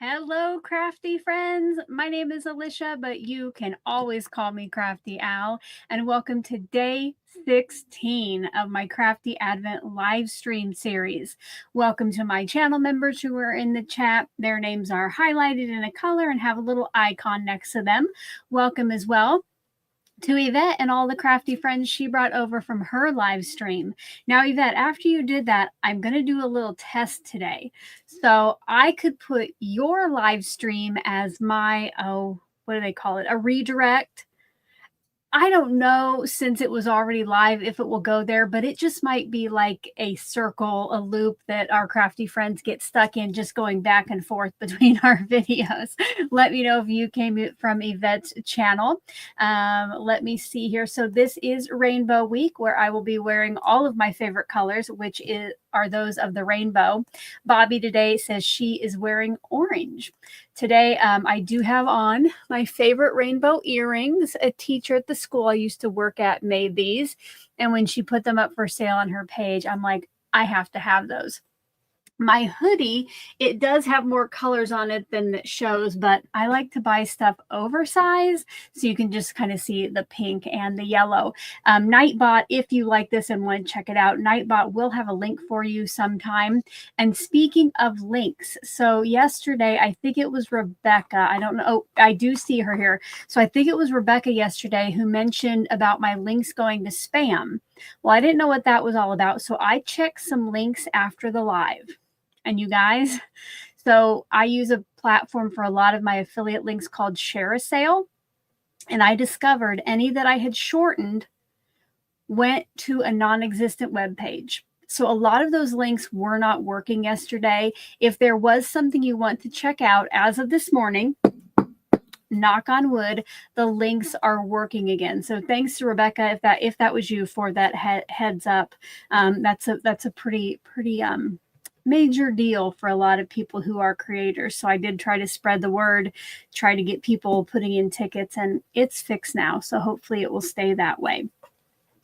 Hello, crafty friends. My name is Alicia, but you can always call me Crafty Al. And welcome to day 16 of my Crafty Advent live stream series. Welcome to my channel members who are in the chat. Their names are highlighted in a color and have a little icon next to them. Welcome as well to Yvette and all the crafty friends she brought over from her live stream. Now, Yvette, after you did that, I'm going to do a little test today. So I could put your live stream as my, what do they call it? A redirect. I don't know, since it was already live, if it will go there, but it just might be like a circle, a loop that our crafty friends get stuck in, just going back and forth between our videos. Let me know if you came from Yvette's channel. Let me see here. So this is Rainbow Week, where I will be wearing all of my favorite colors, which are those of the rainbow. Bobby today says she is wearing orange. Today, I do have on my favorite rainbow earrings. A teacher at the school I used to work at made these. And when she put them up for sale on her page, I'm like, I have to have those. My hoodie, it does have more colors on it than it shows, but I like to buy stuff oversized so you can just kind of see the pink and the yellow. Nightbot, if you like this and want to check it out, Nightbot will have a link for you sometime. And speaking of links, so yesterday, I think it was Rebecca. I don't know. Oh, I do see her here. So I think it was Rebecca yesterday who mentioned about my links going to spam. Well, I didn't know what that was all about, so I checked some links after the live. And you guys, so I use a platform for a lot of my affiliate links called Share a Sale. And I discovered any that I had shortened went to a non-existent web page. So a lot of those links were not working yesterday. If there was something you want to check out as of this morning, knock on wood, the links are working again. So thanks to Rebecca, if that was you, for that heads up. That's a pretty major deal for a lot of people who are creators. So I did try to spread the word, try to get people putting in tickets, and it's fixed now. So hopefully it will stay that way.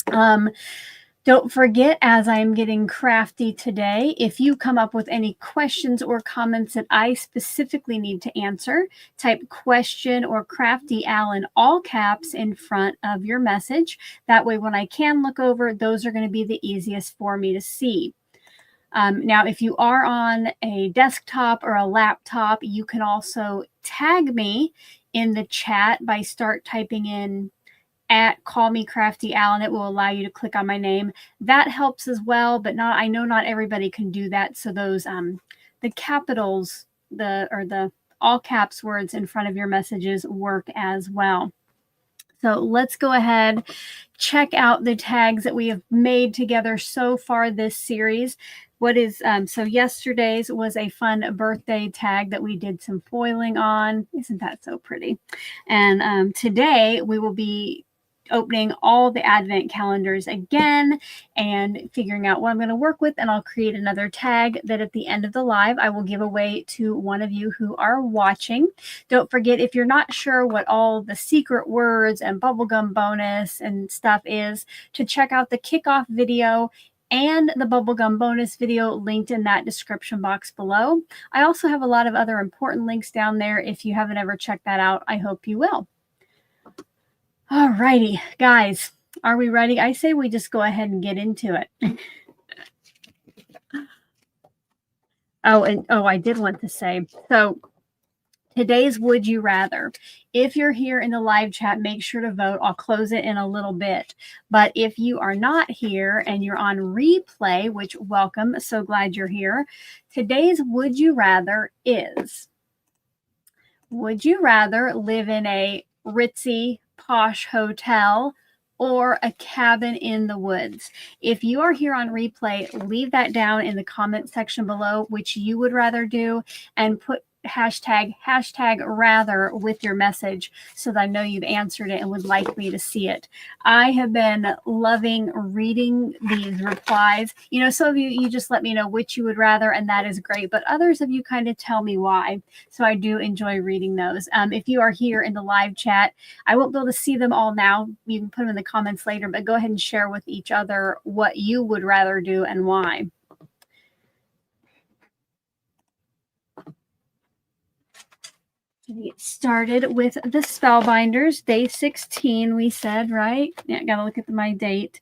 Don't forget, as I'm getting crafty today, if you come up with any questions or comments that I specifically need to answer, type question or Crafty Al in all caps in front of your message. That way, when I can look over, those are going to be the easiest for me to see. Now, if you are on a desktop or a laptop, you can also tag me in the chat by typing in @callmecraftyal, and it will allow you to click on my name. That helps as well, but I know not everybody can do that. So those the capitals, the all caps words in front of your messages work as well. So let's go ahead, check out the tags that we have made together so far this series. So yesterday's was a fun birthday tag that we did some foiling on. Isn't that so pretty? And today we will be opening all the advent calendars again and figuring out what I'm going to work with, and I'll create another tag that at the end of the live I will give away to one of you who are watching. Don't forget, if you're not sure what all the secret words and bubblegum bonus and stuff is, to check out the kickoff video and the bubblegum bonus video linked in that description box below. I also have a lot of other important links down there. If you haven't ever checked that out, I hope you will. All righty, guys, are we ready? I say we just go ahead and get into it. I did want to say, so today's Would You Rather. If you're here in the live chat, make sure to vote. I'll close it in a little bit. But if you are not here and you're on replay, which welcome, so glad you're here. Today's Would You Rather is, would you rather live in a ritzy, posh hotel or a cabin in the woods? If you are here on replay, leave that down in the comment section below, which you would rather do, and put hashtag rather with your message so that I know you've answered it and would like me to see it. I have been loving reading these replies. You know, some of you just let me know which you would rather, and that is great, but others of you kind of tell me why. So I do enjoy reading those. If you are here in the live chat, I won't be able to see them all now. You can put them in the comments later, but go ahead and share with each other what you would rather do and why. Get started with the Spellbinders. Day 16, we said, right? Yeah, gotta look at my date.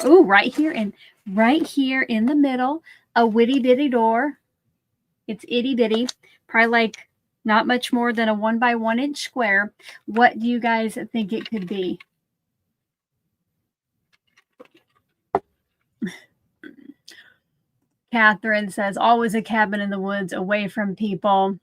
Oh, right here in the middle, a witty bitty door. It's itty bitty, probably like not much more than a 1 by 1 inch square. What do you guys think it could be? Catherine says, always a cabin in the woods away from people.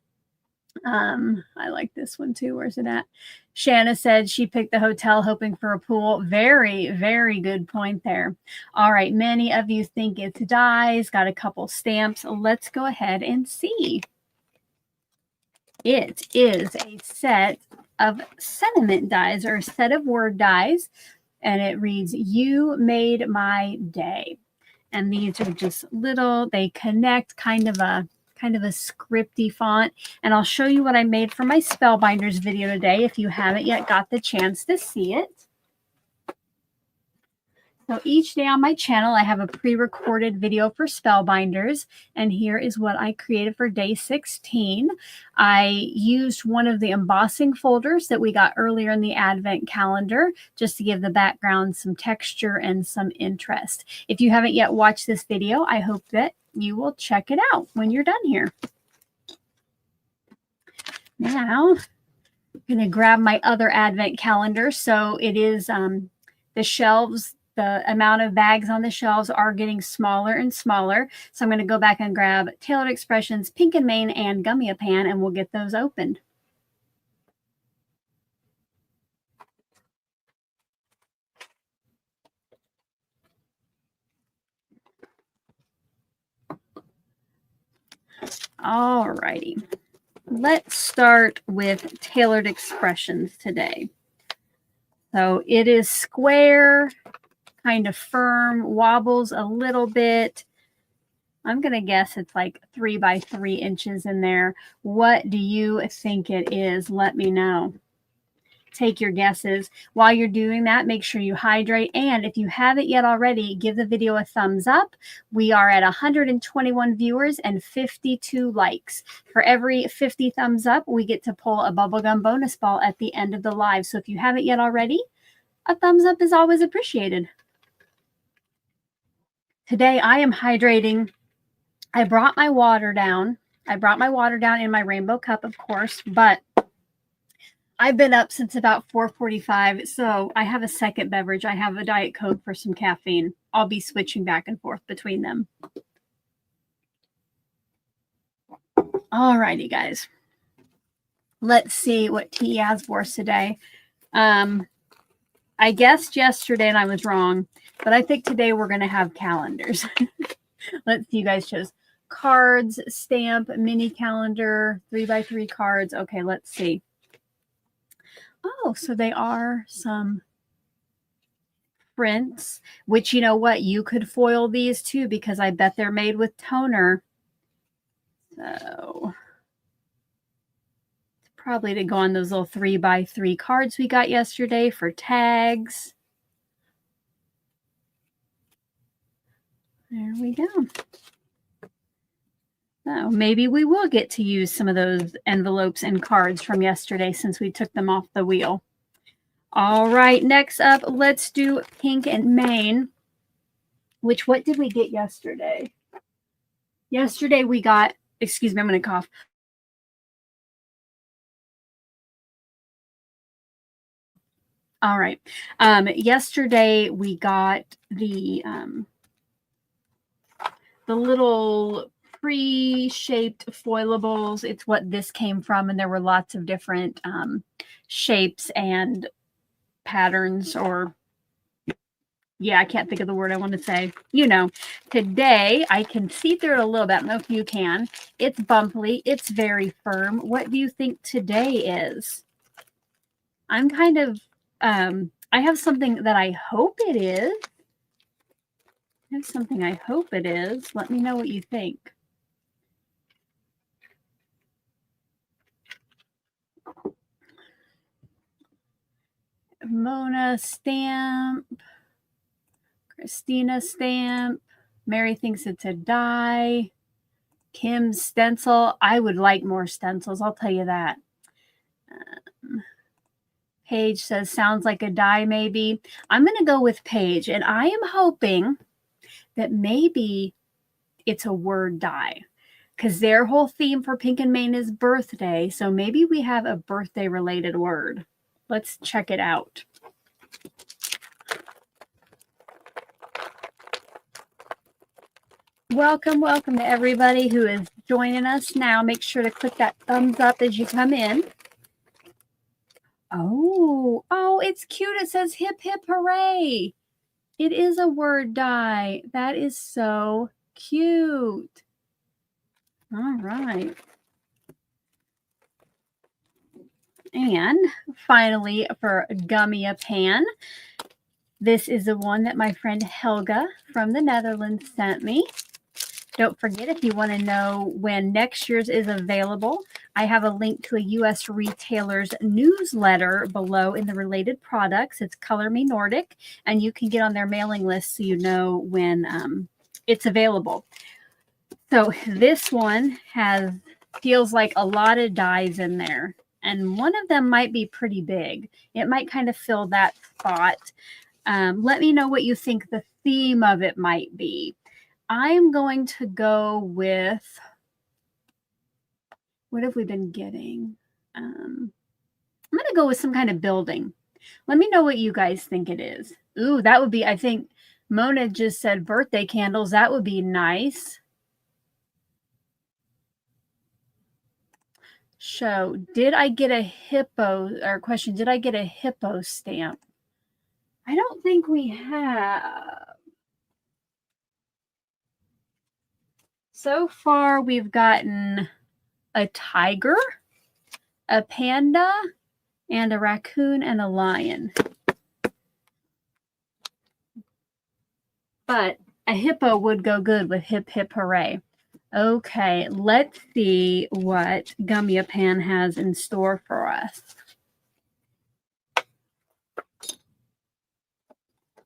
I like this one too. Where's it at? Shanna said she picked the hotel hoping for a pool. Very, very good point there. All right. Many of you think it's dies. Got a couple stamps. Let's go ahead and see. It is a set of sentiment dies, or a set of word dies. And it reads, "You made my day." And these are just little, they connect, kind of a scripty font. And I'll show you what I made for my Spellbinders video today if you haven't yet got the chance to see it. So each day on my channel, I have a pre-recorded video for Spellbinders, and here is what I created for day 16. I used one of the embossing folders that we got earlier in the Advent calendar just to give the background some texture and some interest. If you haven't yet watched this video, I hope that you will check it out when you're done here. Now, I'm going to grab my other Advent calendar. So it is the shelves. The amount of bags on the shelves are getting smaller and smaller. So I'm going to go back and grab Tailored Expressions, Pink and Main, and Gummiapan, and we'll get those opened. All righty. Let's start with Tailored Expressions today. So it is square, kind of firm, wobbles a little bit. I'm going to guess it's like 3 by 3 inches in there. What do you think it is? Let me know. Take your guesses. While you're doing that, make sure you hydrate. And if you haven't yet already, give the video a thumbs up. We are at 121 viewers and 52 likes. For every 50 thumbs up, we get to pull a bubblegum bonus ball at the end of the live. So if you haven't yet already, a thumbs up is always appreciated. Today, I am hydrating. I brought my water down. I brought my water down in my rainbow cup, of course, but I've been up since about 4:45, so I have a second beverage. I have a Diet Coke for some caffeine. I'll be switching back and forth between them. All righty, guys. Let's see what T has for us today. I guessed yesterday and I was wrong, but I think today we're going to have calendars. Let's see, you guys chose cards, stamp, mini calendar, 3 by 3 cards. Okay, let's see. Oh, so they are some prints, which, you know what, you could foil these too, because I bet they're made with toner. So probably to go on those little 3 by 3 cards we got yesterday for tags. There we go. So maybe we will get to use some of those envelopes and cards from yesterday since we took them off the wheel. All right, next up, let's do Pink and Main, which, what did we get yesterday? Yesterday we got, excuse me, I'm going to cough. All right. Yesterday we got the little pre-shaped foilables. It's what this came from, and there were lots of different shapes and patterns, or yeah, I can't think of the word I want to say. You know, today I can see through it a little bit. I don't know if you can. It's bumpy. It's very firm. What do you think today is? I'm kind of, I have something that I hope it is. I have something I hope it is. Let me know what you think. Mona stamp. Christina stamp. Mary thinks it's a die. Kim's stencil. I would like more stencils, I'll tell you that. Paige says, sounds like a die maybe. I'm going to go with Paige, and I am hoping that maybe it's a word die, because their whole theme for Pink and Main is birthday, so maybe we have a birthday-related word. Let's check it out. Welcome to everybody who is joining us now. Make sure to click that thumbs up as you come in. Oh, it's cute. It says hip, hip, hooray. It is a word die. That is so cute. All right. And finally, for Gummiapan, this is the one that my friend Helga from the Netherlands sent me. Don't forget, if you want to know when next year's is available, I have a link to a U.S. retailer's newsletter below in the related products. It's Color Me Nordic, and you can get on their mailing list so you know when it's available. So this one feels like a lot of dies in there, and one of them might be pretty big. It might kind of fill that spot. Let me know what you think the theme of it might be. I am going to go with, what have we been getting? I'm going to go with some kind of building. Let me know what you guys think it is. Ooh, that would be, I think Mona just said birthday candles. That would be nice. Show, did I get a hippo, or question, did I get a hippo stamp? I don't think we have. So far, we've gotten a tiger, a panda, and a raccoon and a lion. But a hippo would go good with hip, hip, hooray. Okay, let's see what Gummiapan has in store for us.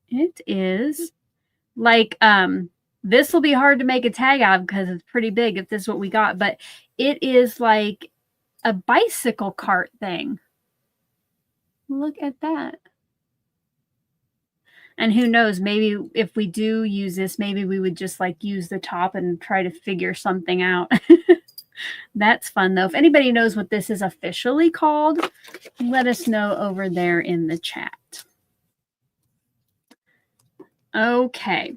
It is like, this will be hard to make a tag out of because it's pretty big if this is what we got, but it is like a bicycle cart thing. Look at that. And who knows, maybe if we do use this, maybe we would just like use the top and try to figure something out. That's fun though. If anybody knows what this is officially called, let us know over there in the chat. Okay.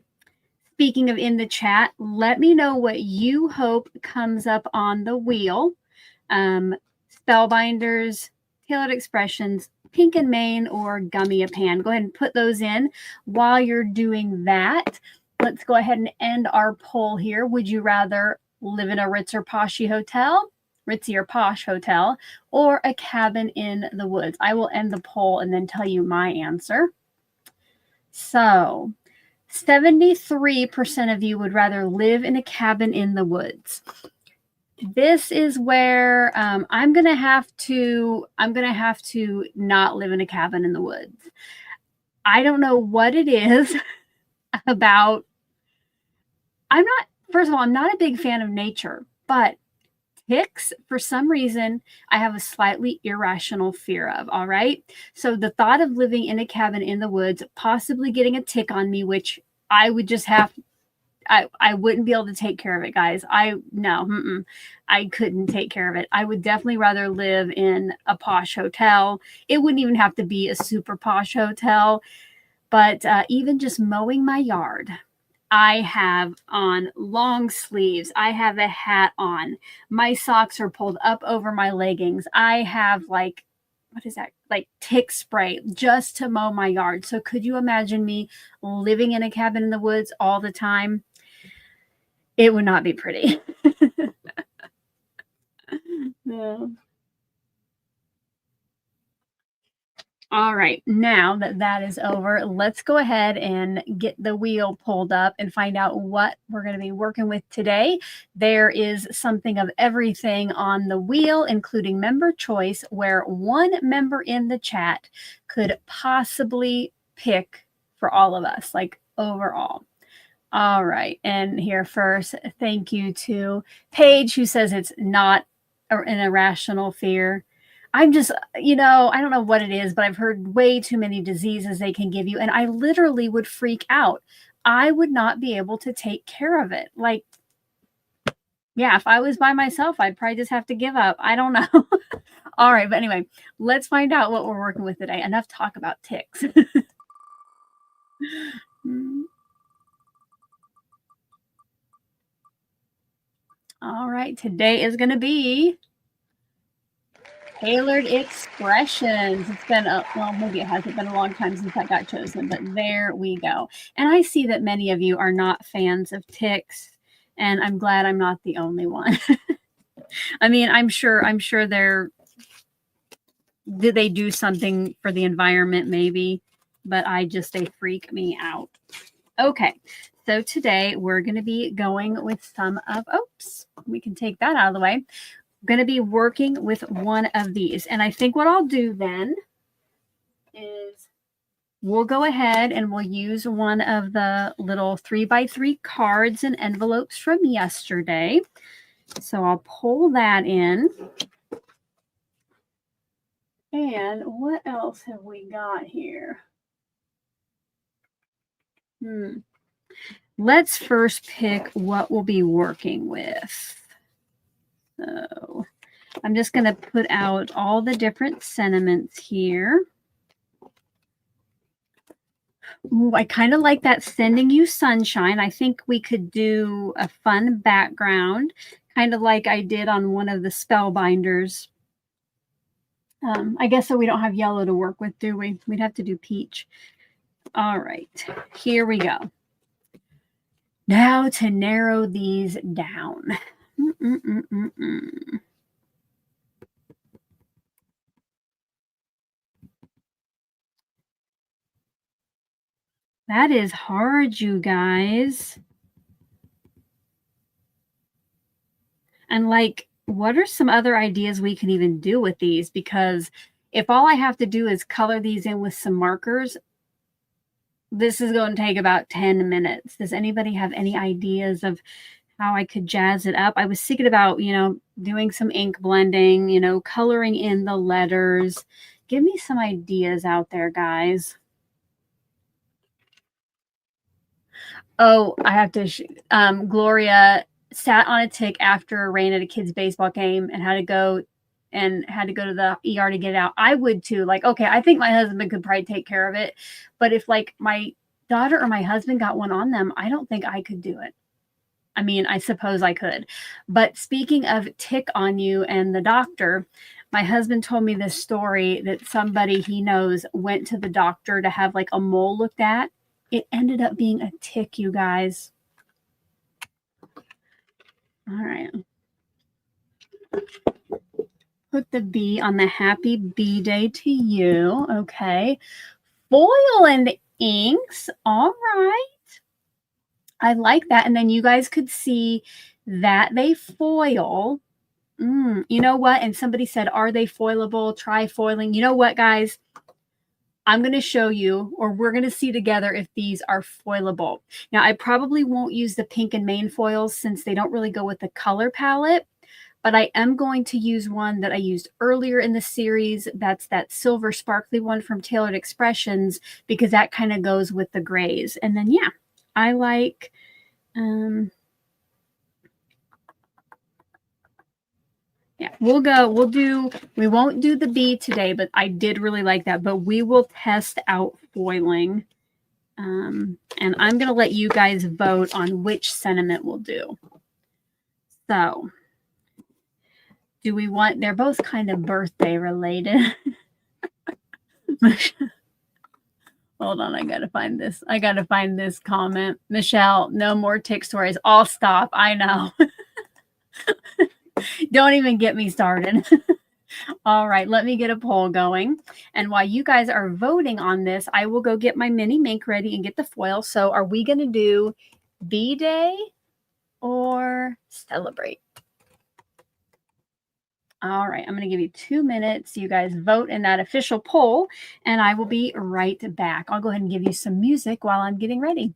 Speaking of in the chat, let me know what you hope comes up on the wheel. Spellbinders, Tailored Expressions, Pink and Main, or Gummiapan. Go ahead and put those in. While you're doing that, let's go ahead and end our poll here. Would you rather live in a ritzy or posh hotel, or a cabin in the woods? I will end the poll and then tell you my answer. So 73% of you would rather live in a cabin in the woods. This is where I'm gonna have to not live in a cabin in the woods. I don't know what it is about. First of all, I'm not a big fan of nature, but ticks, for some reason, I have a slightly irrational fear of, all right? So the thought of living in a cabin in the woods, possibly getting a tick on me, which I would just have, I wouldn't be able to take care of it, guys. I couldn't take care of it. I would definitely rather live in a posh hotel. It wouldn't even have to be a super posh hotel, but even just mowing my yard, I have on long sleeves. I have a hat on. My socks are pulled up over my leggings. I have like, what is that? Like tick spray just to mow my yard. So could you imagine me living in a cabin in the woods all the time? It would not be pretty. No. All right, now that that is over, let's go ahead and get the wheel pulled up and find out what we're going to be working with today. There is something of everything on the wheel, including member choice, where one member in the chat could possibly pick for all of us, like overall. All right. And here first, thank you to Paige, who says it's not an irrational fear. I'm just, I don't know what it is, but I've heard way too many diseases they can give you. And I literally would freak out. I would not be able to take care of it. Like, yeah, if I was by myself, I'd probably just have to give up. I don't know. All right. But anyway, let's find out what we're working with today. Enough talk about ticks. All right. Today is going to be tailored expressions. It's been well, maybe it hasn't been a long time since I got chosen, but there we go. And I see that many of you are not fans of ticks, and I'm glad I'm not the only one. I mean, I'm sure did they do something for the environment maybe, but they freak me out. Okay. So today we're going to be going with some of, we can take that out of the way. Going to be working with one of these. And I think what I'll do then is we'll go ahead and we'll use one of the little 3x3 cards and envelopes from yesterday. So I'll pull that in. And what else have we got here? Let's first pick what we'll be working with. So I'm just going to put out all the different sentiments here. Ooh, I kind of like that Sending You Sunshine. I think we could do a fun background, kind of like I did on one of the Spellbinders. I guess so we don't have yellow to work with, do we? We'd have to do peach. All right, here we go. Now to narrow these down. That is hard, you guys. And like, what are some other ideas we can even do with these? Because if all I have to do is color these in with some markers, this is going to take about 10 minutes. Does anybody have any ideas of how I could jazz it up? I was thinking about, doing some ink blending, coloring in the letters. Give me some ideas out there, guys. Oh, I have to, Gloria sat on a tick after a rain at a kid's baseball game and had to go to the ER to get it out. I would too. Like, okay, I think my husband could probably take care of it. But if like my daughter or my husband got one on them, I don't think I could do it. I mean, I suppose I could. But speaking of tick on you and the doctor, my husband told me this story that somebody he knows went to the doctor to have like a mole looked at. It ended up being a tick, you guys. All right. Put the B on the happy B day to you. Okay. Foil and inks. All right. I like that. And then you guys could see that they foil. You know what? And somebody said, are they foilable? Try foiling. You know what, guys? I'm going to show you, or we're going to see together if these are foilable. Now, I probably won't use the pink and main foils since they don't really go with the color palette, but I am going to use one that I used earlier in the series. That's that silver sparkly one from Tailored Expressions, because that kind of goes with the grays. And then, yeah, I like... yeah, we won't do the B today, but I did really like that. But we will test out foiling. And I'm going to let you guys vote on which sentiment we'll do. So, do we want, they're both kind of birthday related. Hold on, I got to find this. I got to find this comment. Michelle, no more tick stories. I'll stop. I know. Don't even get me started. All right, let me get a poll going. And while you guys are voting on this, I will go get my mini MINC ready and get the foil. So are we going to do B-Day or Celebrate? All right, I'm going to give you 2 minutes. You guys vote in that official poll, and I will be right back. I'll go ahead and give you some music while I'm getting ready.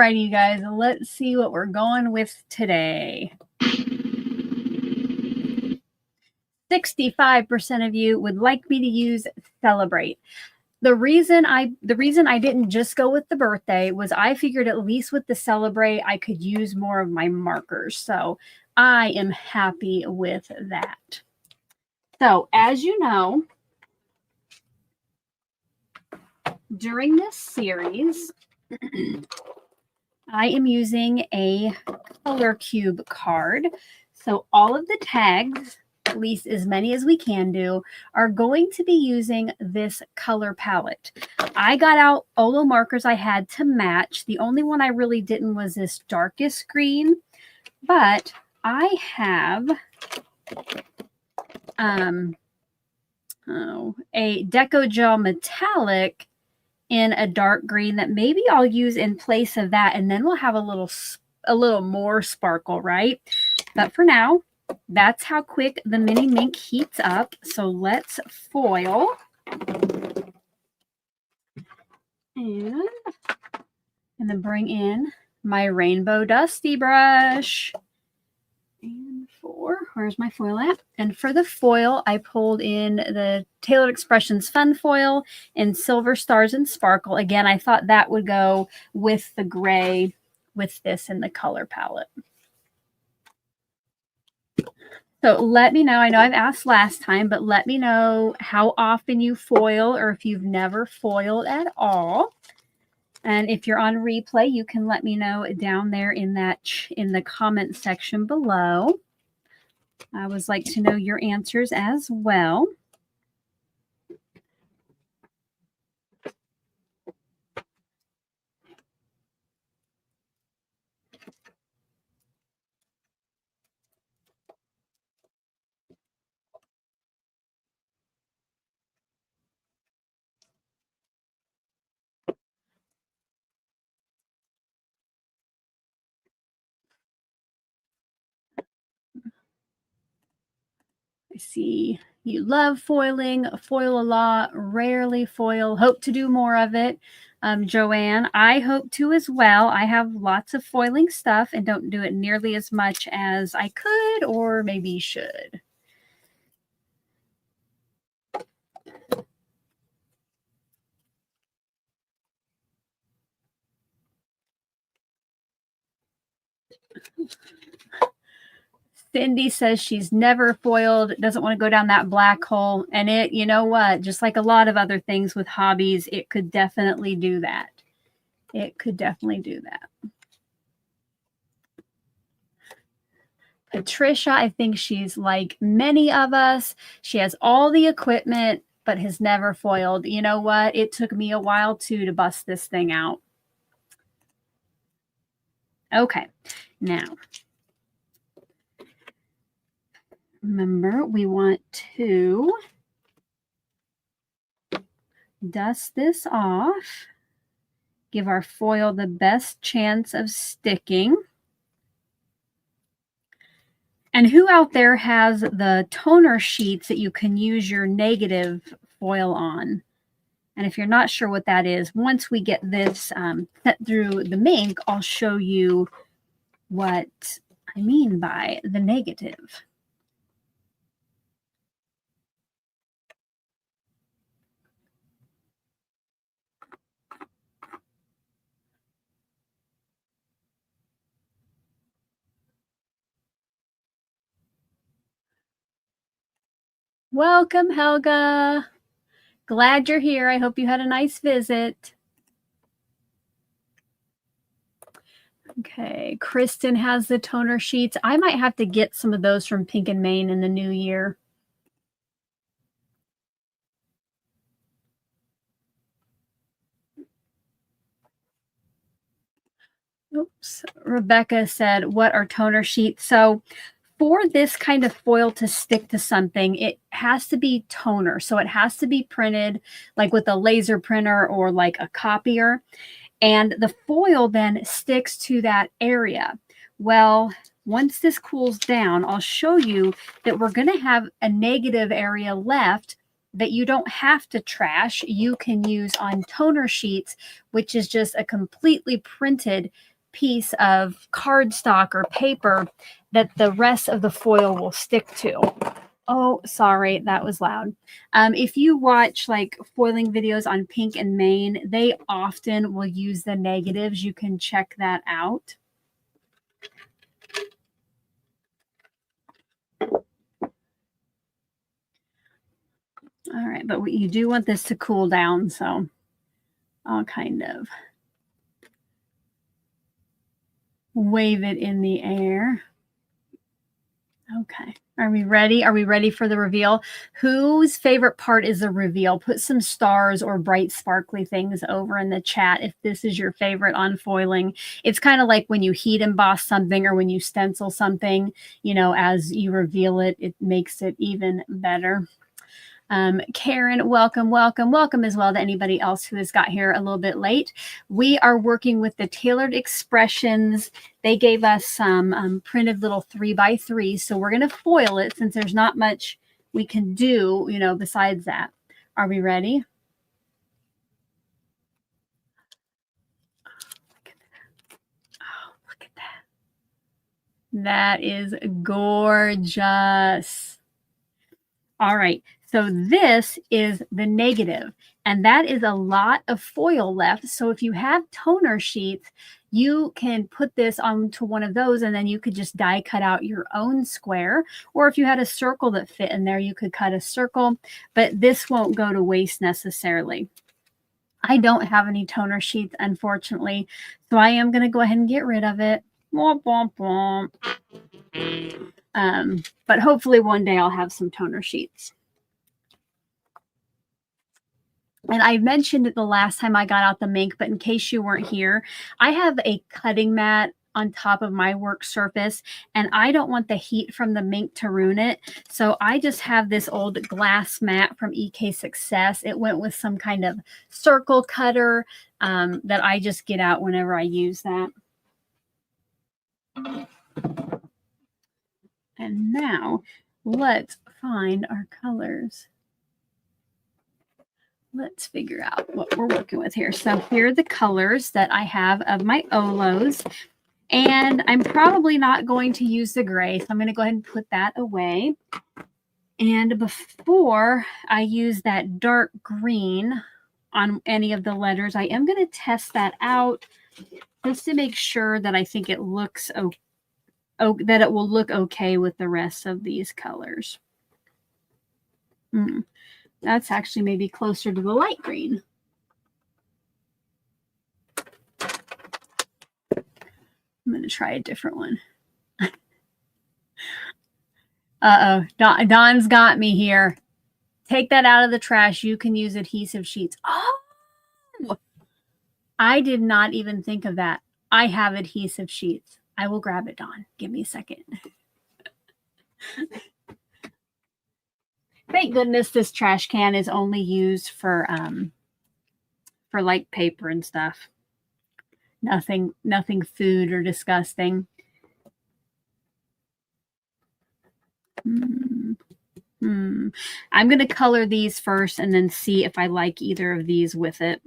righty, you guys. Let's see what we're going with today. 65% of you would like me to use Celebrate. The reason I didn't just go with the birthday was I figured at least with the Celebrate I could use more of my markers. So I am happy with that. So as you know, during this series, I am using a color cube card. So all of the tags, at least as many as we can do, are going to be using this color palette. I got out Olo markers I had to match. The only one I really didn't was this darkest green, but I have a Deco Gel Metallic in a dark green that maybe I'll use in place of that, and then we'll have a little more sparkle, right? But for now, that's how quick the mini MINC heats up. So let's foil. And then bring in my Rainbow Dusty Brush. And where's my foil at? And for the foil, I pulled in the Tailored Expressions Fun Foil in Silver Stars and Sparkle. Again, I thought that would go with the gray with this in the color palette. So let me know. I know I've asked last time, but let me know how often you foil or if you've never foiled at all. And if you're on replay, you can let me know down there in the comment section below. I would like to know your answers as well. I see you love foiling, foil a lot, rarely foil, hope to do more of it. Joanne, I hope to as well. I have lots of foiling stuff and don't do it nearly as much as I could or maybe should. Cindy says she's never foiled, doesn't want to go down that black hole. And it, you know what, just like a lot of other things with hobbies, it could definitely do that. It could definitely do that. Patricia, I think she's like many of us. She has all the equipment, but has never foiled. You know what? It took me a while too to bust this thing out. Okay, now remember, we want to dust this off, give our foil the best chance of sticking. And who out there has the toner sheets that you can use your negative foil on? And if you're not sure what that is, once we get this set through the MINC, I'll show you what I mean by the negative. Welcome, Helga. Glad you're here. I hope you had a nice visit. Okay, Kristen has the toner sheets. I might have to get some of those from Pink and Main in the new year. Oops, Rebecca said, what are toner sheets? So for this kind of foil to stick to something, it has to be toner. So it has to be printed like with a laser printer or like a copier. And the foil then sticks to that area. Well, once this cools down, I'll show you that we're going to have a negative area left that you don't have to trash. You can use on toner sheets, which is just a completely printed piece of cardstock or paper that the rest of the foil will stick to. Oh, sorry, that was loud. If you watch like foiling videos on Pink and Maine, they often will use the negatives. You can check that out. All right, but you do want this to cool down, so I'll kind of wave it in the air. Okay. Are we ready? Are we ready for the reveal? Whose favorite part is the reveal? Put some stars or bright sparkly things over in the chat if this is your favorite on foiling. It's kind of like when you heat emboss something or when you stencil something, you know, as you reveal it, it makes it even better. Karen, welcome as well to anybody else who has got here a little bit late. We are working with the Tailored Expressions. They gave us some printed little 3x3, so we're going to foil it since there's not much we can do, you know, besides that. Are we ready? Oh, look at that. That is gorgeous. All right. So this is the negative, and that is a lot of foil left. So if you have toner sheets, you can put this onto one of those, and then you could just die cut out your own square. Or if you had a circle that fit in there, you could cut a circle, but this won't go to waste necessarily. I don't have any toner sheets, unfortunately, so I am going to go ahead and get rid of it. Womp, womp, womp. But hopefully one day I'll have some toner sheets. And I mentioned it the last time I got out the MINC, but in case you weren't here, I have a cutting mat on top of my work surface, and I don't want the heat from the MINC to ruin it. So I just have this old glass mat from EK Success. It went with some kind of circle cutter that I just get out whenever I use that. And now let's find our colors. Let's figure out what we're working with here. So here are the colors that I have of my Olos. And I'm probably not going to use the gray, so I'm going to go ahead and put that away. And before I use that dark green on any of the letters, I am going to test that out just to make sure that I think it looks that it will look okay with the rest of these colors. That's actually maybe closer to the light green. I'm going to try a different one. Uh-oh. Dawn's got me here. Take that out of the trash. You can use adhesive sheets. Oh! I did not even think of that. I have adhesive sheets. I will grab it, Dawn. Give me a second. Thank goodness this trash can is only used for like paper and stuff. Nothing food or disgusting. I'm going to color these first and then see if I like either of these with it.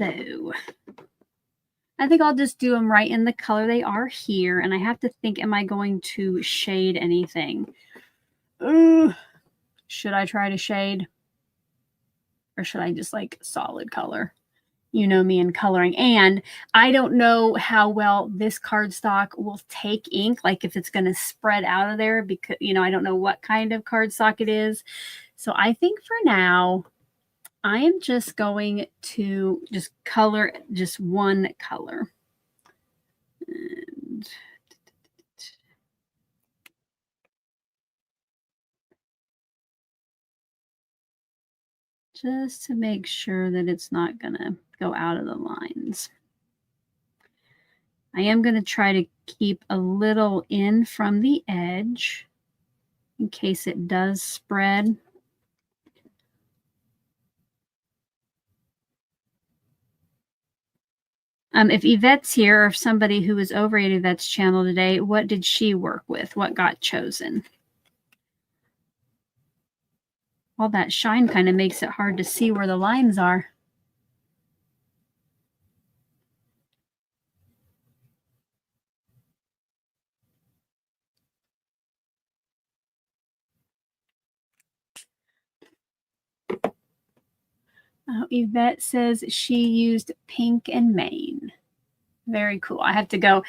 So I think I'll just do them right in the color they are here. And I have to think, am I going to shade anything? Should I try to shade? Or should I just like solid color? You know me in coloring. And I don't know how well this cardstock will take ink, like if it's going to spread out of there, because, you know, I don't know what kind of cardstock it is. So I think for now, I am just going to just color just one color. And just to make sure that it's not going to go out of the lines. I am going to try to keep a little in from the edge in case it does spread. If Yvette's here, or if somebody who was over at Yvette's channel today, what did she work with? What got chosen? All that shine kind of makes it hard to see where the lines are. Yvette says she used pink and Maine. Very cool. I have to go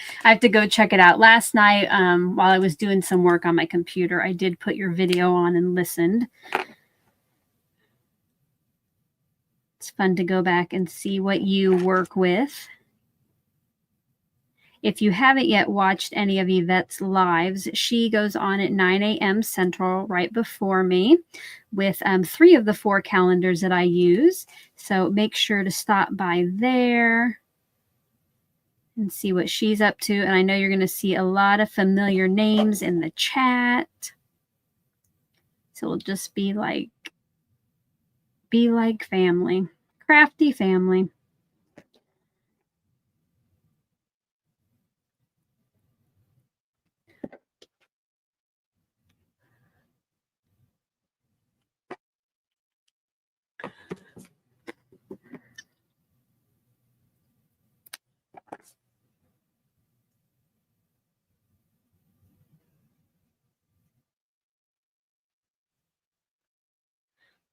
check it out. Last night, while I was doing some work on my computer, I did put your video on and listened. It's fun to go back and see what you work with. If you haven't yet watched any of Yvette's lives, she goes on at 9 a.m. Central right before me with 3 of the 4 calendars that I use. So make sure to stop by there and see what she's up to. And I know you're going to see a lot of familiar names in the chat. So we'll just be like family, crafty family.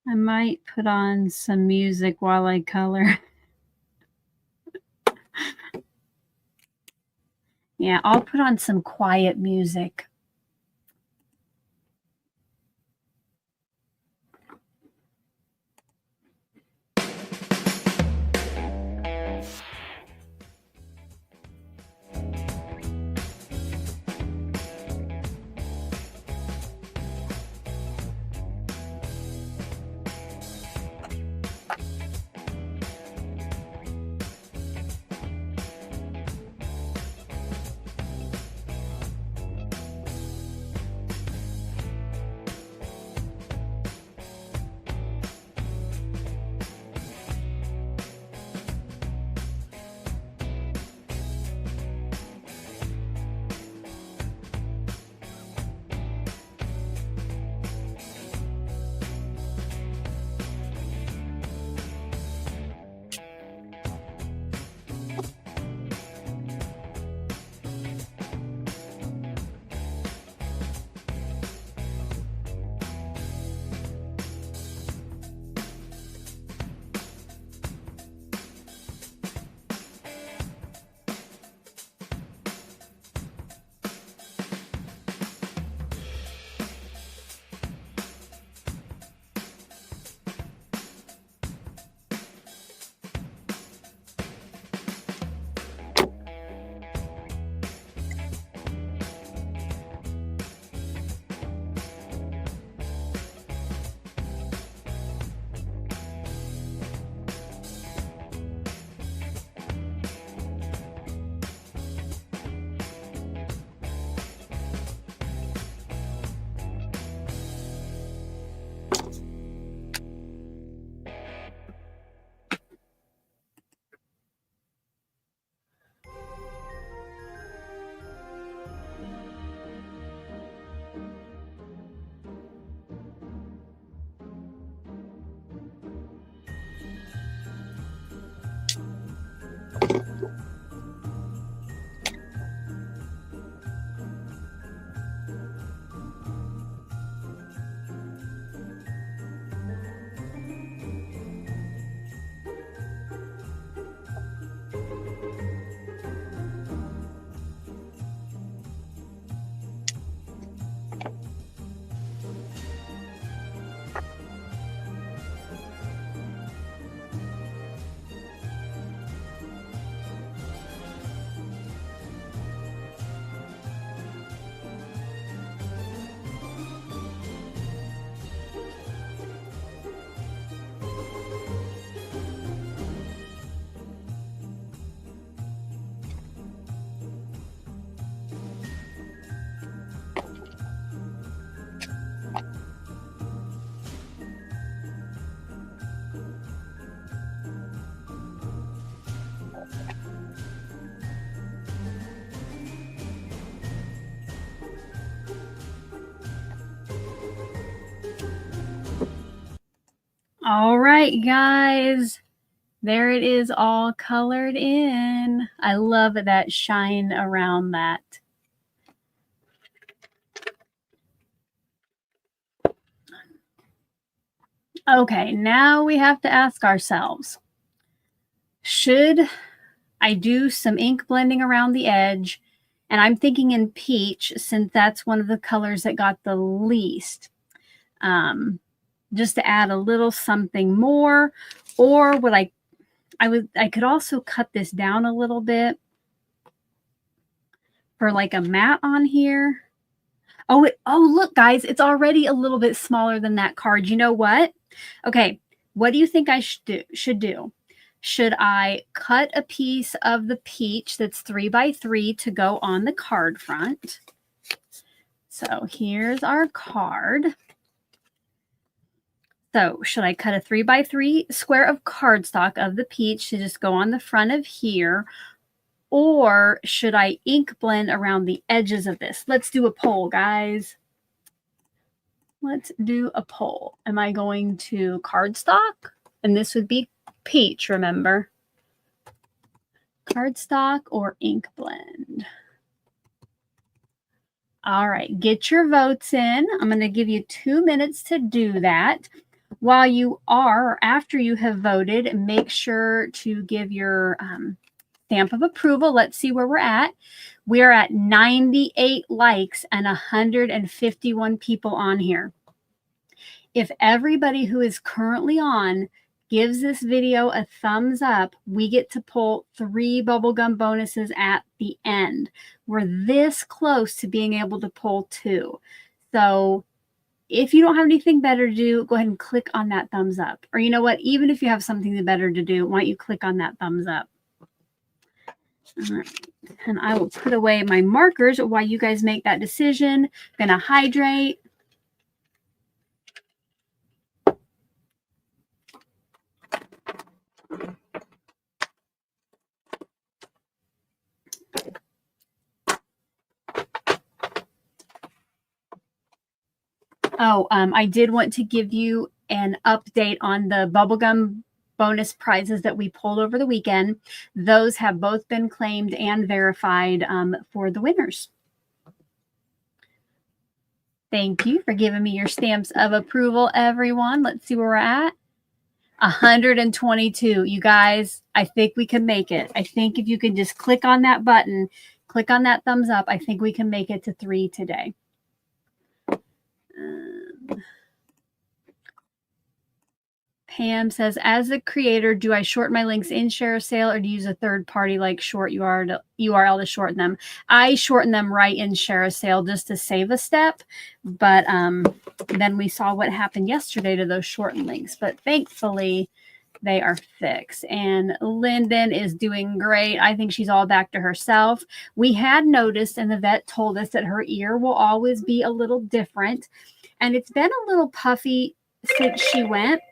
I might put on some music while I color. Yeah, I'll put on some quiet music. All right, guys. There it is, all colored in. I love that shine around that. Okay, now we have to ask ourselves, should I do some ink blending around the edge? And I'm thinking in peach, since that's one of the colors that got the least. Just to add a little something more, or would I could also cut this down a little bit for like a matte on here. Oh, look, guys, it's already a little bit smaller than that card. You know what? Okay, what do you think I should do? Should I cut a piece of the peach that's 3x3 to go on the card front? So here's our card. So should I cut a 3x3 square of cardstock of the peach to just go on the front of here? Or should I ink blend around the edges of this? Let's do a poll, guys. Let's do a poll. Am I going to cardstock? And this would be peach, remember? Cardstock or ink blend? All right, get your votes in. I'm going to give you 2 minutes to do that. While you are, or after you have voted, make sure to give your stamp of approval. Let's see where we're at. We're at 98 likes and 151 people on here. If everybody who is currently on gives this video a thumbs up, we get to pull 3 bubblegum bonuses at the end. We're this close to being able to pull 2. So if you don't have anything better to do, go ahead and click on that thumbs up. Or you know what? Even if you have something better to do, why don't you click on that thumbs up? All right. And I will put away my markers while you guys make that decision. I'm going to hydrate. Oh, I did want to give you an update on the bubblegum bonus prizes that we pulled over the weekend. Those have both been claimed and verified for the winners. Thank you for giving me your stamps of approval, everyone. Let's see where we're at. 122. You guys, I think we can make it. I think if you can just click on that button, click on that thumbs up, I think we can make it to 3 today. Pam says, as a creator, do I shorten my links in ShareASale or do you use a third party like short URL to shorten them? I shorten them right in ShareASale just to save a step. But then we saw what happened yesterday to those shortened links. But thankfully, they are fixed. And Lyndon is doing great. I think she's all back to herself. We had noticed, and the vet told us that her ear will always be a little different. And it's been a little puffy since she went.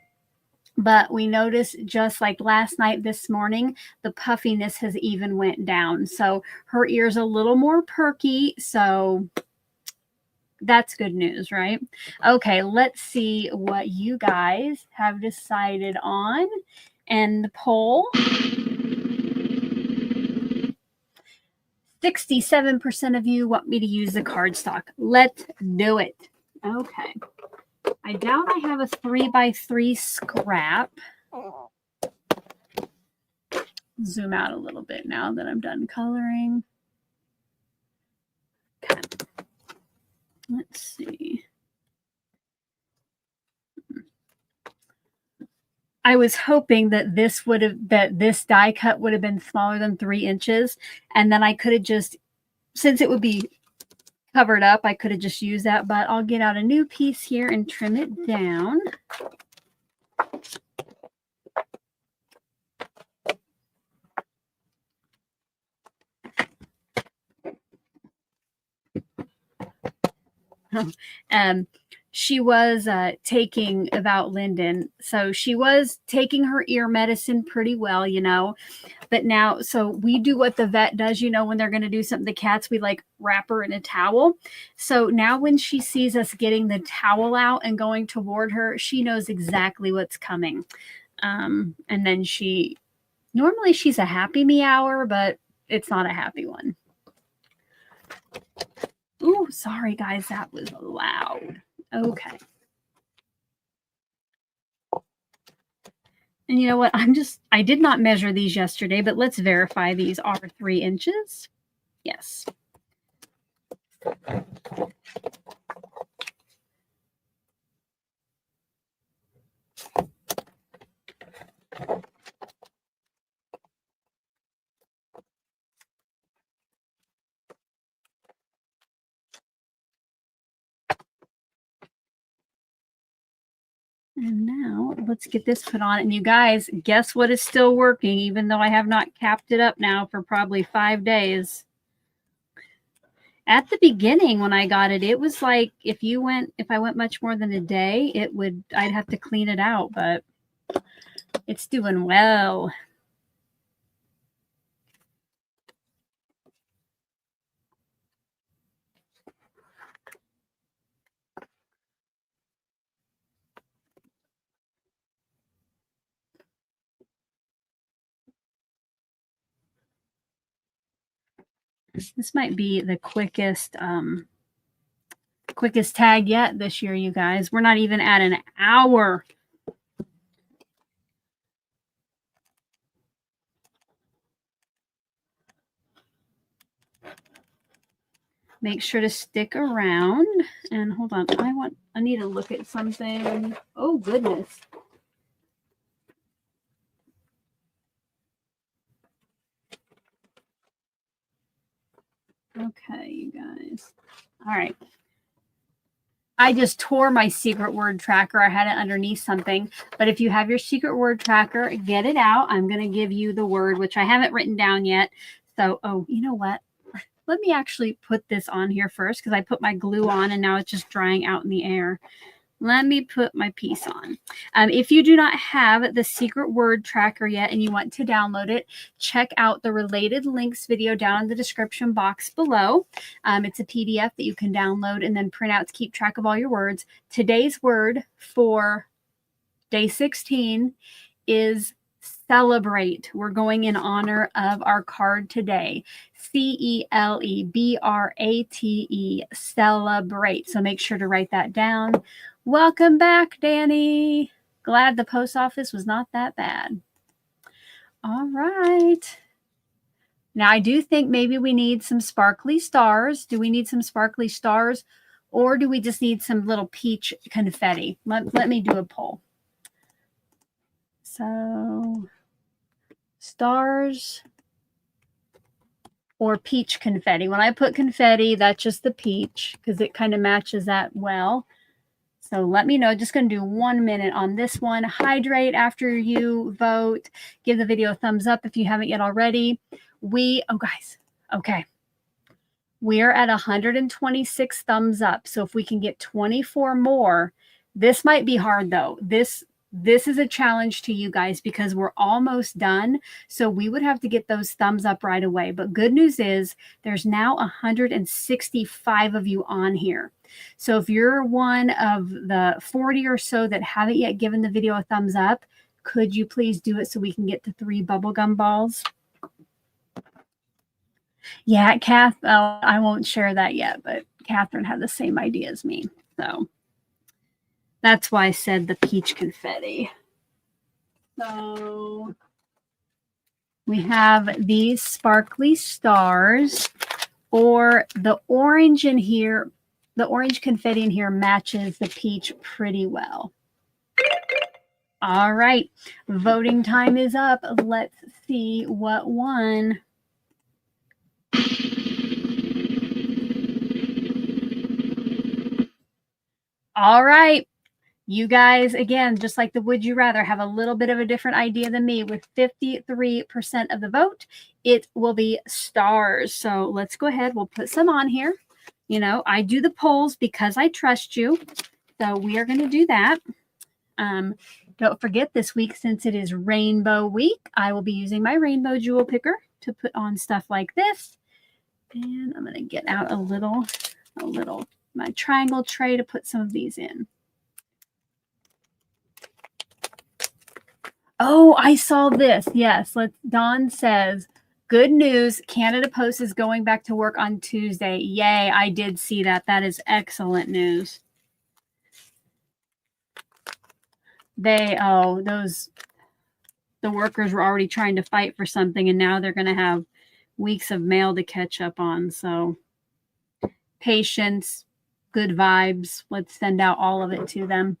But we noticed just like last night, this morning, the puffiness has even went down. So her ear's a little more perky. So that's good news, right? Okay, let's see what you guys have decided on. And the poll, 67% of you want me to use the cardstock. Let's do it. Okay. I doubt I have a 3x3 scrap. Zoom out a little bit now that I'm done coloring. Okay. Let's see. I was hoping that this die cut would have been smaller than 3 inches, and then I could have just, since it would be covered up, I could have just used that, but I'll get out a new piece here and trim it down. She was taking, about Lyndon, so she was taking her ear medicine pretty well, you know, But now, so we do what the vet does, you know, when they're going to do something, the cats, we like wrap her in a towel. So now when she sees us getting the towel out and going toward her, she knows exactly what's coming. And then normally she's a happy meower, but it's not a happy one. Ooh, sorry guys, that was loud. Okay. And you know what? I did not measure these yesterday, but let's verify these are 3 inches. Yes. And now let's get this put on. And you guys, guess what is still working, even though I have not capped it up now for probably 5 days. At the beginning when I got it, it was like if I went much more than a day, I'd have to clean it out, but it's doing well. This might be the quickest tag yet this year, you guys. We're not even at an hour. Make sure to stick around. And hold on, I need to look at something. Oh goodness. Okay, you guys. All right. I just tore my secret word tracker. I had it underneath something. But if you have your secret word tracker, get it out. I'm going to give you the word, which I haven't written down yet. So, oh, you know what? Let me actually put this on here first because I put my glue on and now it's just drying out in the air. Let me put my piece on. If you do not have the secret word tracker yet and you want to download it, check out the related links video down in the description box below. It's a PDF that you can download and then print out to keep track of all your words. Today's word for day 16 is celebrate. We're going in honor of our card today. CELEBRATE, celebrate. So make sure to write that down. Welcome back, Danny. Glad the post office was not that bad. All right. Now, I do think maybe we need some sparkly stars. Do we need some sparkly stars? Or do we just need some little peach confetti? Let me do a poll. So, stars or peach confetti. When I put confetti, that's just the peach because it kind of matches that well. So let me know. Just going to do 1 minute on this one. Hydrate after you vote. Give the video a thumbs up if you haven't yet already. Oh guys, okay. We are at 126 thumbs up. So if we can get 24 more, this might be hard though. This is a challenge to you guys because we're almost done. So we would have to get those thumbs up right away. But good news is there's now 165 of you on here. So if you're one of the 40 or so that haven't yet given the video a thumbs up, could you please do it so we can get to 3 bubblegum balls? Yeah, Kath, I won't share that yet, but Catherine had the same idea as me. So that's why I said the peach confetti. So we have these sparkly stars, or the orange in here. The orange confetti in here matches the peach pretty well. All right, voting time is up. Let's see what won. All right. You guys, again, just like the Would You Rather, have a little bit of a different idea than me. With 53% of the vote, it will be stars. So let's go ahead. We'll put some on here. You know, I do the polls because I trust you. So we are going to do that. Don't forget, this week, since it is Rainbow Week, I will be using my rainbow jewel picker to put on stuff like this. And I'm going to get out a little, my triangle tray to put some of these in. Oh, I saw this. Yes. Dawn says, good news. Canada Post is going back to work on Tuesday. Yay. I did see that. That is excellent news. The workers were already trying to fight for something, and now they're going to have weeks of mail to catch up on. So patience, good vibes. Let's send out all of it to them.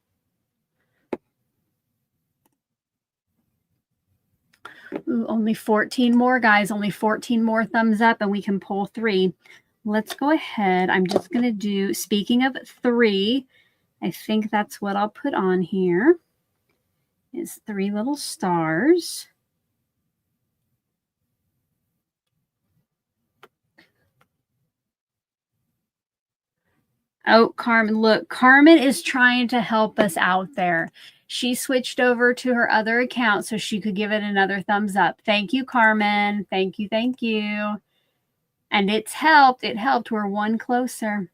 Ooh, only 14 more, guys. Only 14 more thumbs up, and we can pull 3. Let's go ahead. I'm just going to do, speaking of 3, I think that's what I'll put on here, is 3 little stars. Oh, Carmen, look, Carmen is trying to help us out there. She switched over to her other account so she could give it another thumbs up. Thank you, Carmen. Thank you, thank you. And it's helped. It helped. We're one closer.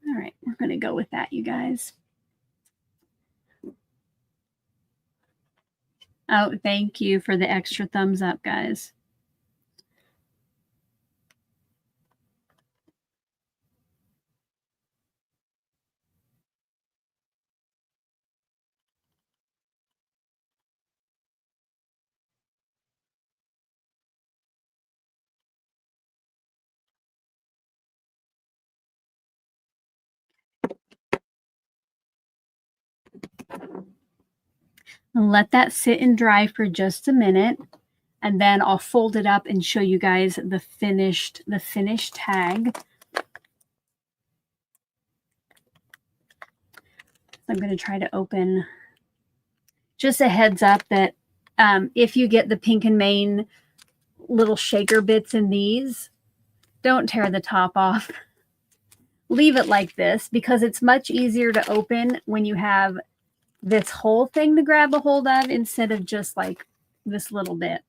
All right, we're going to go with that, you guys. Oh, thank you for the extra thumbs up, guys. Let that sit and dry for just a minute, and then I'll fold it up and show you guys the finished tag. I'm going to try to open. Just a heads up that if you get the Pink and Main little shaker bits in these, don't tear the top off. Leave it like this, because it's much easier to open when you have this whole thing to grab a hold of instead of just like this little bit.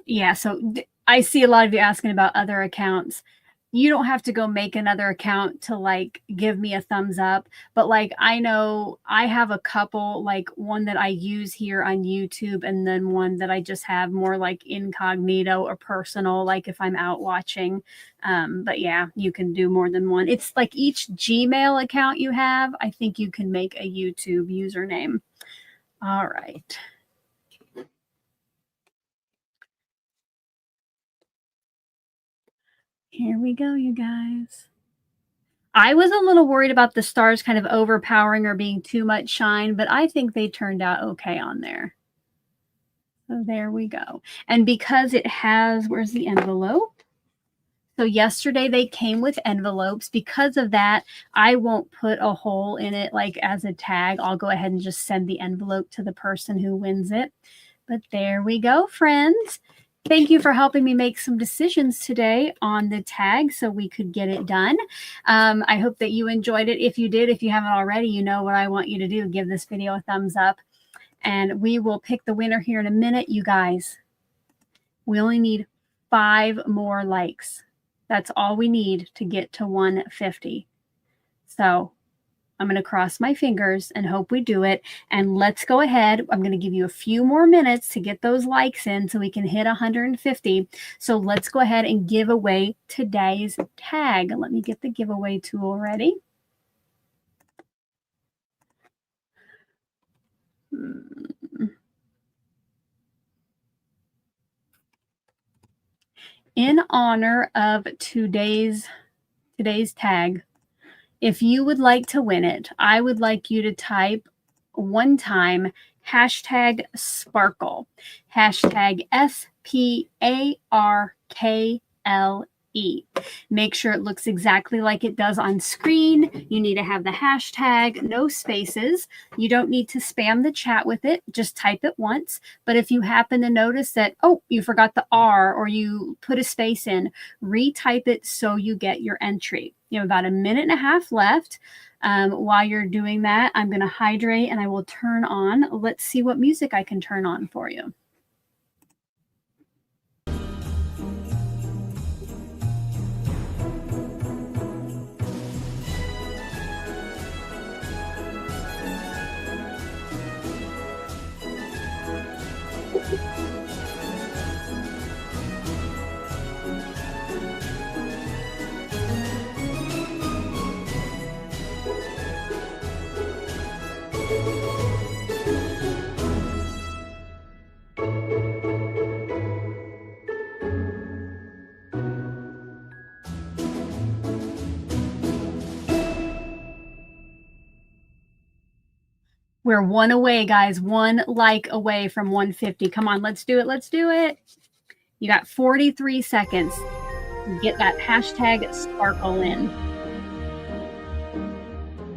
Yeah, so I see a lot of you asking about other accounts. You don't have to go make another account to like give me a thumbs up, but like I know I have a couple, like one that I use here on YouTube, and then one that I just have more like incognito or personal, like if I'm out watching. But yeah, you can do more than one. It's like each Gmail account you have, I think you can make a YouTube username. All right. Here we go, you guys. I was a little worried about the stars kind of overpowering or being too much shine, but I think they turned out okay on there. So there we go. And because it has, where's the envelope? So yesterday they came with envelopes. Because of that, I won't put a hole in it like as a tag. I'll go ahead and just send the envelope to the person who wins it. But there we go, friends. Thank you for helping me make some decisions today on the tag so we could get it done. I hope that you enjoyed it. If you did, if you haven't already, you know what I want you to do. Give this video a thumbs up. And we will pick the winner here in a minute, you guys. We only need 5 more likes. That's all we need to get to 150. So I'm going to cross my fingers and hope we do it. And let's go ahead. I'm going to give you a few more minutes to get those likes in so we can hit 150. So let's go ahead and give away today's tag. Let me get the giveaway tool ready. In honor of today's tag, if you would like to win it, I would like you to type one time #sparkle, #SPARKLE. Make sure it looks exactly like it does on screen. You need to have the hashtag, no spaces. You don't need to spam the chat with it. Just type it once. But if you happen to notice that, oh, you forgot the R or you put a space in, retype it so you get your entry. You have about 1.5 minutes left. While you're doing that, I'm going to hydrate and I will turn on. Let's see what music I can turn on for you. We're one away, guys. 1 like away from 150. Come on, let's do it. Let's do it. You got 43 seconds. Get that hashtag sparkle in.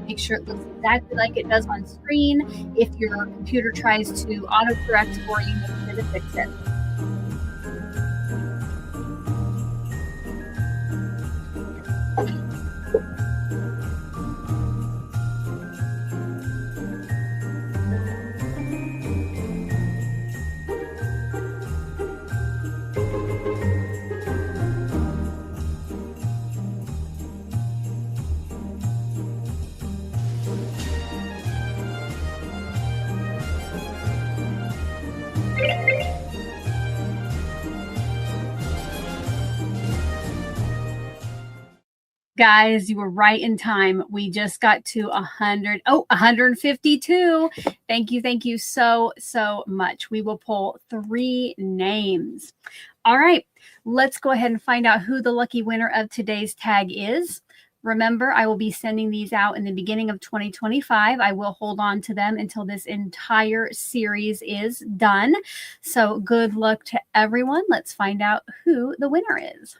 Make sure it looks exactly like it does on screen. If your computer tries to autocorrect for you, make sure to fix it. Guys, you were right in time. We just got to 152. Thank you so much. We will pull 3 names. All right, let's go ahead and find out who the lucky winner of today's tag is. Remember, I will be sending these out in the beginning of 2025. I will hold on to them until this entire series is done. So good luck to everyone. Let's find out who the winner is.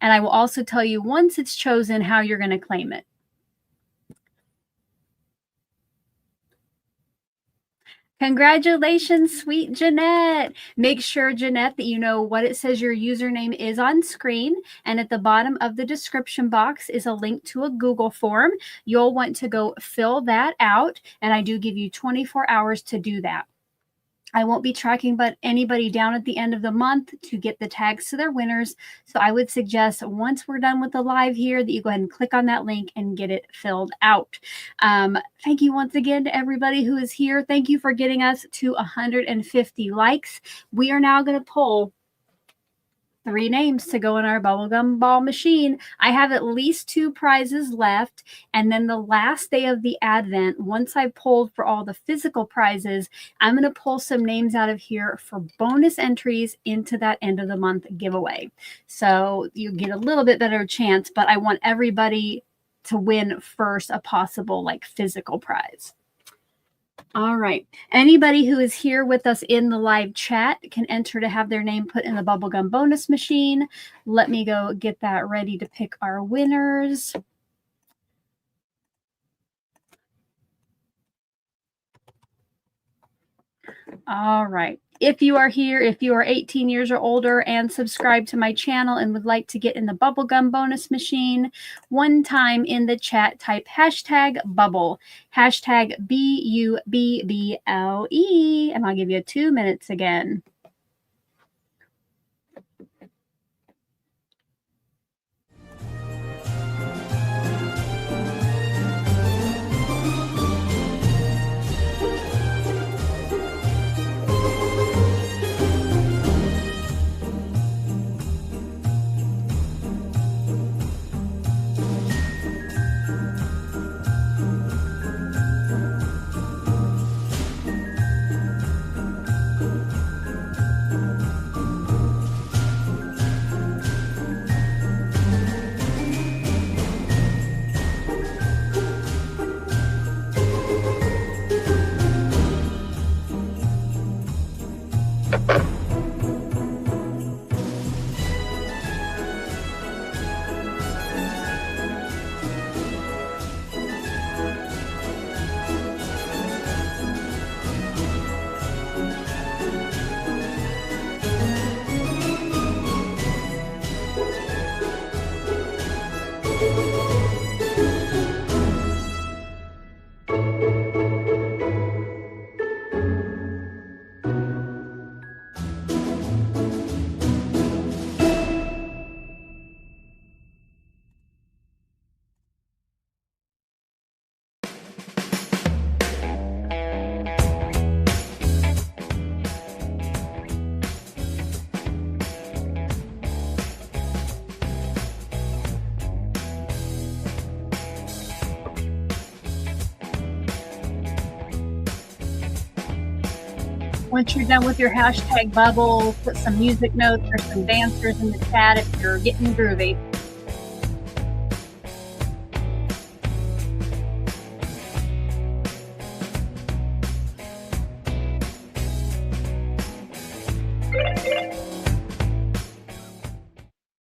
And I will also tell you once it's chosen how you're going to claim it. Congratulations, sweet Jeanette. Make sure, Jeanette, that you know what it says your username is on screen. And at the bottom of the description box is a link to a Google form. You'll want to go fill that out. And I do give you 24 hours to do that. I won't be tracking anybody down at the end of the month to get the tags to their winners. So I would suggest once we're done with the live here that you go ahead and click on that link and get it filled out. Thank you once again to everybody who is here. Thank you for getting us to 150 likes. We are now going to pull 3 names to go in our bubblegum ball machine. I have at least 2 prizes left. And then the last day of the Advent, once I pulled for all the physical prizes, I'm going to pull some names out of here for bonus entries into that end of the month giveaway. So you get a little bit better chance, but I want everybody to win first a possible physical prize. All right. Anybody who is here with us in the live chat can enter to have their name put in the bubblegum bonus machine. Let me go get that ready to pick our winners. All right. If you are here, if you are 18 years or older and subscribe to my channel and would like to get in the bubblegum bonus machine, one time in the chat, type hashtag bubble, hashtag BUBBLE, and I'll give you 2 minutes again. Once you're done with your hashtag bubble, put some music notes or some dancers in the chat if you're getting groovy.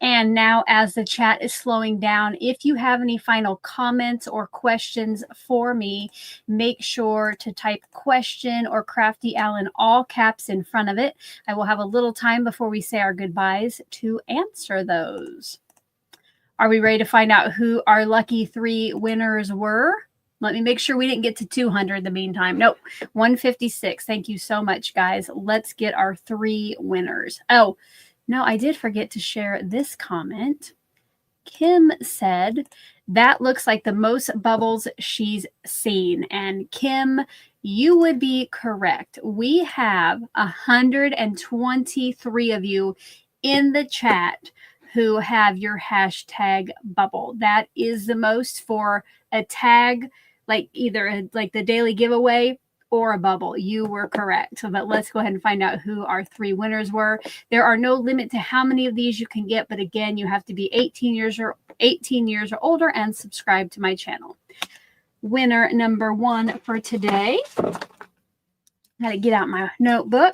And now, as the chat is slowing down, if you have any final comments or questions for me, make sure to type question or Crafty Al in all caps in front of it. I will have a little time before we say our goodbyes to answer those. Are we ready to find out who our lucky 3 winners were? Let me make sure we didn't get to 200 in the meantime. Nope, 156. Thank you so much, guys. Let's get our 3 winners. Oh, no, I did forget to share this comment. Kim said, that looks like the most bubbles she's seen. And Kim, you would be correct. We have 123 of you in the chat who have your hashtag bubble. That is the most for a tag, like either like the daily giveaway or a bubble. You were correct. So, but let's go ahead and find out who our 3 winners were. There are no limit to how many of these you can get, but again, you have to be 18 years or older and subscribe to my channel. Winner number 1 for today. Got to get out my notebook.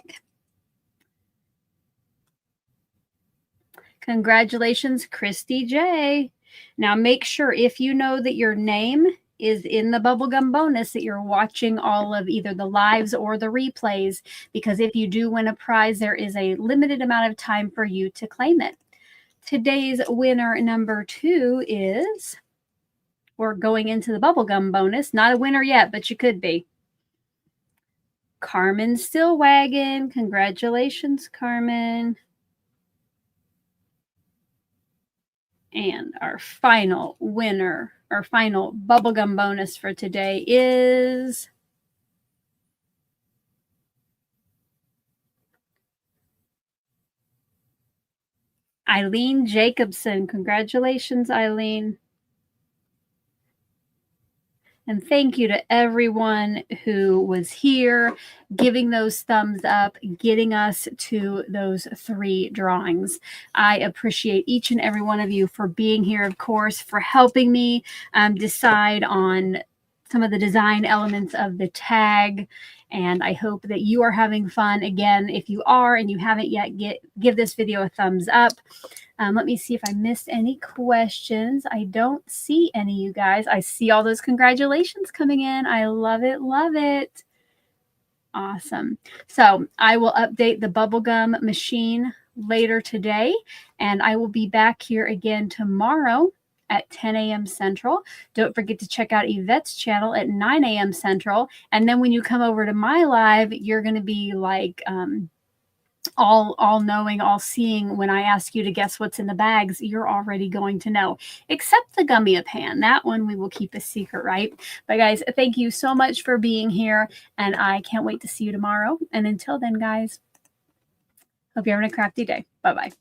Congratulations, Christy J. Now make sure if you know that your name is in the bubblegum bonus that you're watching all of either the lives or the replays, because if you do win a prize, there is a limited amount of time for you to claim it. Today's winner number 2 is, we're going into the bubblegum bonus. Not a winner yet, but you could be. Carmen Stillwagon. Congratulations, Carmen. And our final winner, our final bubblegum bonus for today is Eileen Jacobson. Congratulations, Eileen. And thank you to everyone who was here, giving those thumbs up, getting us to those 3 drawings. I appreciate each and every one of you for being here, of course, for helping me decide on some of the design elements of the tag. And I hope that you are having fun. Again, if you are and you haven't yet, give this video a thumbs up. Let me see if I missed any questions. I don't see any, you guys. I see all those congratulations coming in. I love it. Love it. Awesome. So I will update the bubblegum machine later today, and I will be back here again tomorrow at 10 a.m. Central. Don't forget to check out Yvette's channel at 9 a.m. Central. And then when you come over to my live, you're going to be like all knowing, all seeing. When I ask you to guess what's in the bags, you're already going to know, except the Gummiapan. That one we will keep a secret, right? But guys, thank you so much for being here, and I can't wait to see you tomorrow. And until then, guys, hope you're having a crafty day. Bye-bye.